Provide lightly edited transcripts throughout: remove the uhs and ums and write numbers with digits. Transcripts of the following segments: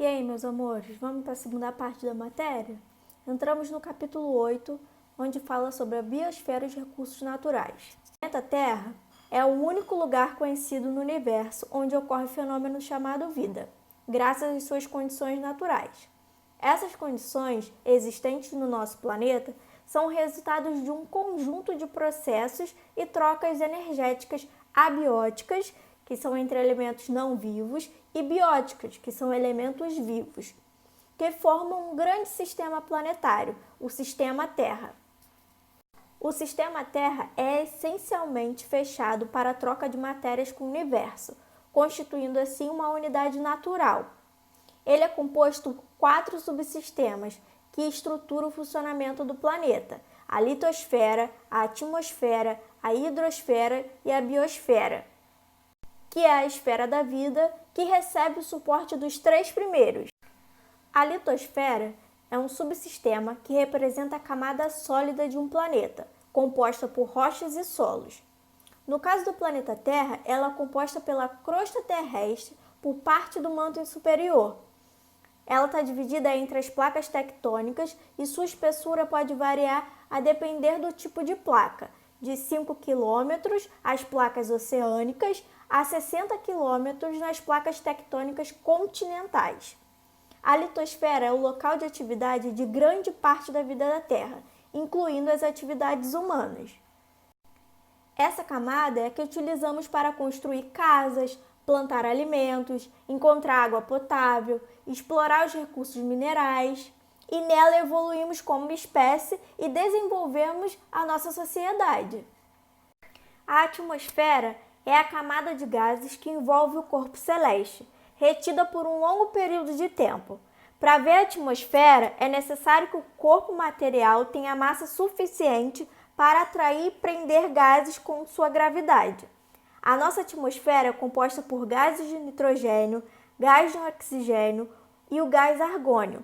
E aí, meus amores, vamos para a segunda parte da matéria? Entramos no capítulo 8, onde fala sobre a biosfera e os recursos naturais. O planeta Terra é o único lugar conhecido no universo onde ocorre o fenômeno chamado vida, graças às suas condições naturais. Essas condições existentes no nosso planeta são resultados de um conjunto de processos e trocas energéticas abióticas, que são entre elementos não vivos, e bióticas, que são elementos vivos, que formam um grande sistema planetário, o Sistema Terra. O Sistema Terra é essencialmente fechado para a troca de matérias com o universo, constituindo assim uma unidade natural. Ele é composto por 4 subsistemas que estruturam o funcionamento do planeta: a litosfera, a atmosfera, a hidrosfera e a biosfera, que é a esfera da vida, que recebe o suporte dos 3 primeiros. A litosfera é um subsistema que representa a camada sólida de um planeta, composta por rochas e solos. No caso do planeta Terra, ela é composta pela crosta terrestre por parte do manto superior. Ela está dividida entre as placas tectônicas e sua espessura pode variar a depender do tipo de placa, de 5 km as placas oceânicas a 60 km nas placas tectônicas continentais. A litosfera é o local de atividade de grande parte da vida da Terra, incluindo as atividades humanas. Essa camada é a que utilizamos para construir casas, plantar alimentos, encontrar água potável, explorar os recursos minerais, e nela evoluímos como espécie e desenvolvemos a nossa sociedade. A atmosfera é a camada de gases que envolve o corpo celeste, retida por um longo período de tempo. Para ver a atmosfera, é necessário que o corpo material tenha massa suficiente para atrair e prender gases com sua gravidade. A nossa atmosfera é composta por gases de nitrogênio, gás de oxigênio e o gás argônio.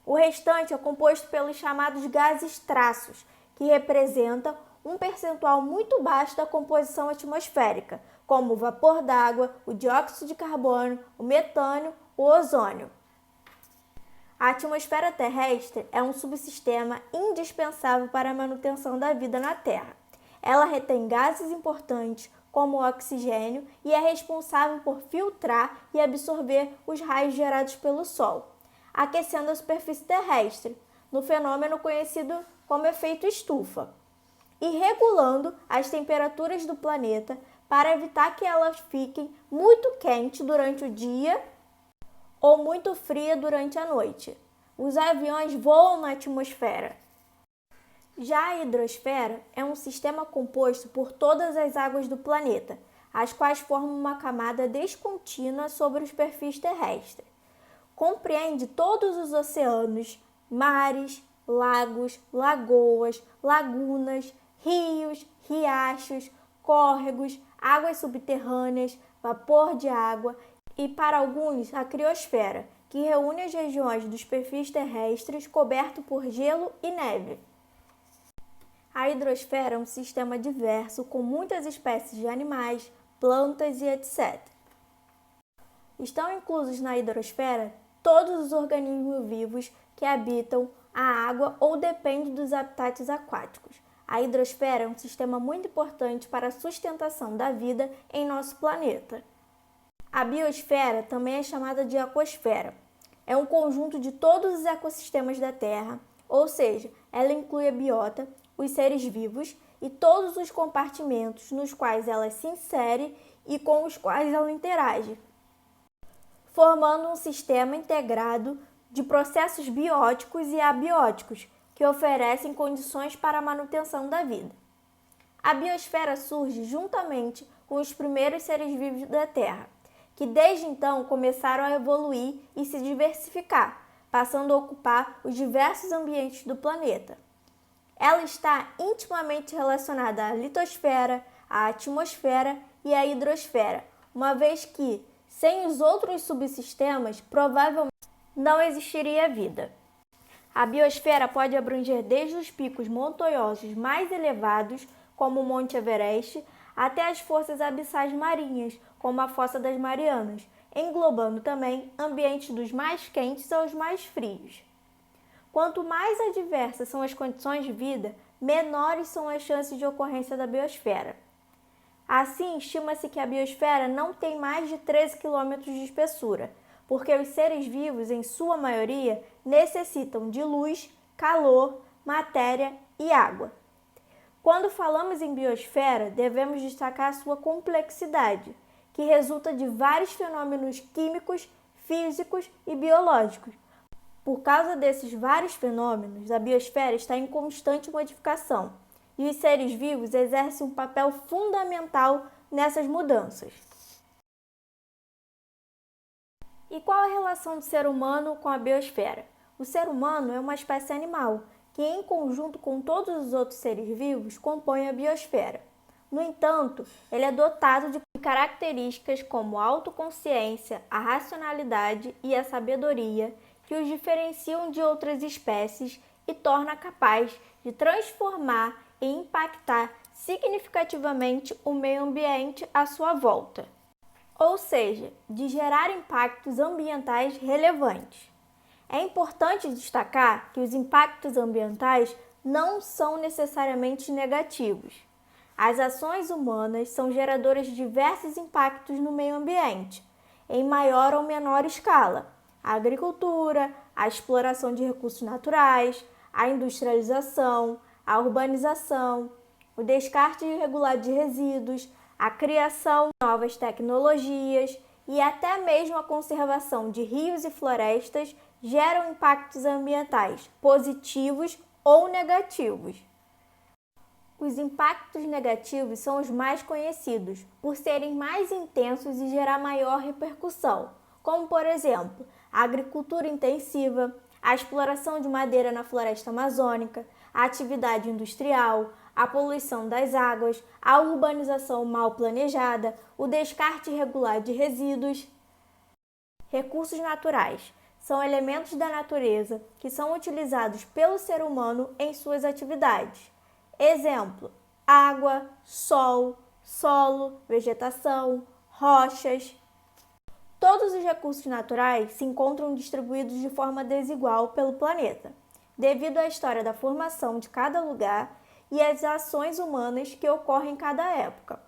O restante é composto pelos chamados gases traços, que representam um percentual muito baixo da composição atmosférica, como o vapor d'água, o dióxido de carbono, o metano, o ozônio. A atmosfera terrestre é um subsistema indispensável para a manutenção da vida na Terra. Ela retém gases importantes, como o oxigênio, e é responsável por filtrar e absorver os raios gerados pelo Sol, aquecendo a superfície terrestre, no fenômeno conhecido como efeito estufa, e regulando as temperaturas do planeta para evitar que elas fiquem muito quentes durante o dia ou muito fria durante a noite. Os aviões voam na atmosfera. Já a hidrosfera é um sistema composto por todas as águas do planeta, as quais formam uma camada descontínua sobre a superfície terrestre. Compreende todos os oceanos, mares, lagos, lagoas, lagunas, rios, riachos, córregos, águas subterrâneas, vapor de água e, para alguns, a criosfera, que reúne as regiões dos perfis terrestres cobertos por gelo e neve. A hidrosfera é um sistema diverso com muitas espécies de animais, plantas e etc. Estão inclusos na hidrosfera todos os organismos vivos que habitam a água ou dependem dos habitats aquáticos. A hidrosfera é um sistema muito importante para a sustentação da vida em nosso planeta. A biosfera também é chamada de ecosfera. É um conjunto de todos os ecossistemas da Terra, ou seja, ela inclui a biota, os seres vivos e todos os compartimentos nos quais ela se insere e com os quais ela interage, formando um sistema integrado de processos bióticos e abióticos que oferecem condições para a manutenção da vida. A biosfera surge juntamente com os primeiros seres vivos da Terra, que desde então começaram a evoluir e se diversificar, passando a ocupar os diversos ambientes do planeta. Ela está intimamente relacionada à litosfera, à atmosfera e à hidrosfera, uma vez que, sem os outros subsistemas, provavelmente não existiria vida. A biosfera pode abranger desde os picos montanhosos mais elevados, como o Monte Everest, até as forças abissais marinhas, como a Fossa das Marianas, englobando também ambientes dos mais quentes aos mais frios. Quanto mais adversas são as condições de vida, menores são as chances de ocorrência da biosfera. Assim, estima-se que a biosfera não tem mais de 13 km de espessura, porque os seres vivos, em sua maioria, necessitam de luz, calor, matéria e água. Quando falamos em biosfera, devemos destacar sua complexidade, que resulta de vários fenômenos químicos, físicos e biológicos. Por causa desses vários fenômenos, a biosfera está em constante modificação e os seres vivos exercem um papel fundamental nessas mudanças. E qual a relação do ser humano com a biosfera? O ser humano é uma espécie animal que, em conjunto com todos os outros seres vivos, compõe a biosfera. No entanto, ele é dotado de características como a autoconsciência, a racionalidade e a sabedoria que os diferenciam de outras espécies e torna capaz de transformar e impactar significativamente o meio ambiente à sua volta, ou seja, de gerar impactos ambientais relevantes. É importante destacar que os impactos ambientais não são necessariamente negativos. As ações humanas são geradoras de diversos impactos no meio ambiente, em maior ou menor escala. A agricultura, a exploração de recursos naturais, a industrialização, a urbanização, o descarte irregular de resíduos, a criação de novas tecnologias e até mesmo a conservação de rios e florestas geram impactos ambientais positivos ou negativos. Os impactos negativos são os mais conhecidos, por serem mais intensos e gerar maior repercussão, como, por exemplo, a agricultura intensiva, a exploração de madeira na floresta amazônica, a atividade industrial, a poluição das águas, a urbanização mal planejada, o descarte irregular de resíduos. Recursos naturais são elementos da natureza que são utilizados pelo ser humano em suas atividades. Exemplo: água, sol, solo, vegetação, rochas. Todos os recursos naturais se encontram distribuídos de forma desigual pelo planeta, devido à história da formação de cada lugar e às ações humanas que ocorrem em cada época.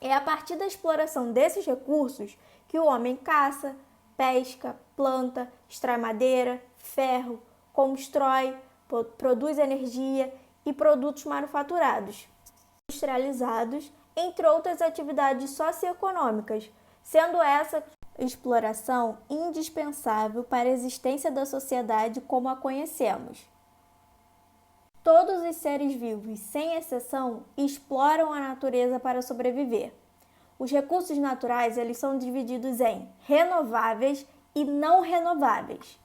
É a partir da exploração desses recursos que o homem caça, pesca, planta, extrai madeira, ferro, constrói, produz energia e produtos manufaturados, industrializados, entre outras atividades socioeconômicas, sendo essa exploração indispensável para a existência da sociedade como a conhecemos. Todos os seres vivos, sem exceção, exploram a natureza para sobreviver. Os recursos naturais eles são divididos em renováveis e não renováveis.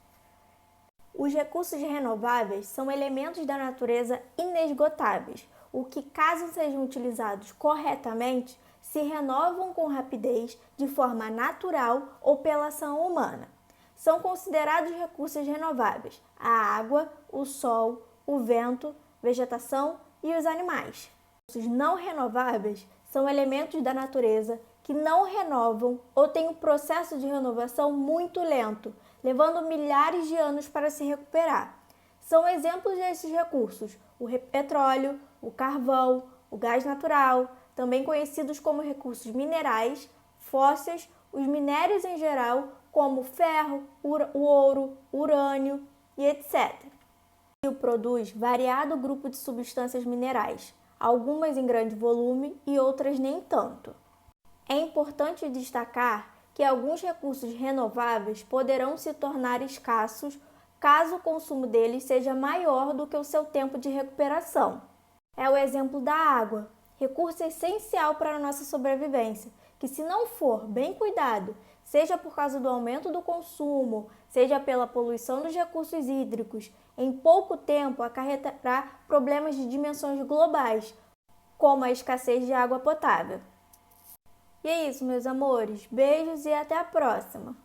Os recursos renováveis são elementos da natureza inesgotáveis, o que, caso sejam utilizados corretamente, se renovam com rapidez, de forma natural ou pela ação humana. São considerados recursos renováveis a água, o sol, o vento, vegetação e os animais. Os não renováveis são elementos da natureza que não renovam ou têm um processo de renovação muito lento, levando milhares de anos para se recuperar. São exemplos desses recursos o petróleo, o carvão, o gás natural, também conhecidos como recursos minerais, fósseis, os minérios em geral, como ferro, o ouro, urânio e etc. O Brasil produz variado grupo de substâncias minerais, algumas em grande volume e outras nem tanto. É importante destacar que alguns recursos renováveis poderão se tornar escassos caso o consumo deles seja maior do que o seu tempo de recuperação. É o exemplo da água, recurso essencial para a nossa sobrevivência, que se não for bem cuidado, seja por causa do aumento do consumo, seja pela poluição dos recursos hídricos, em pouco tempo acarretará problemas de dimensões globais, como a escassez de água potável. E é isso, meus amores. Beijos e até a próxima!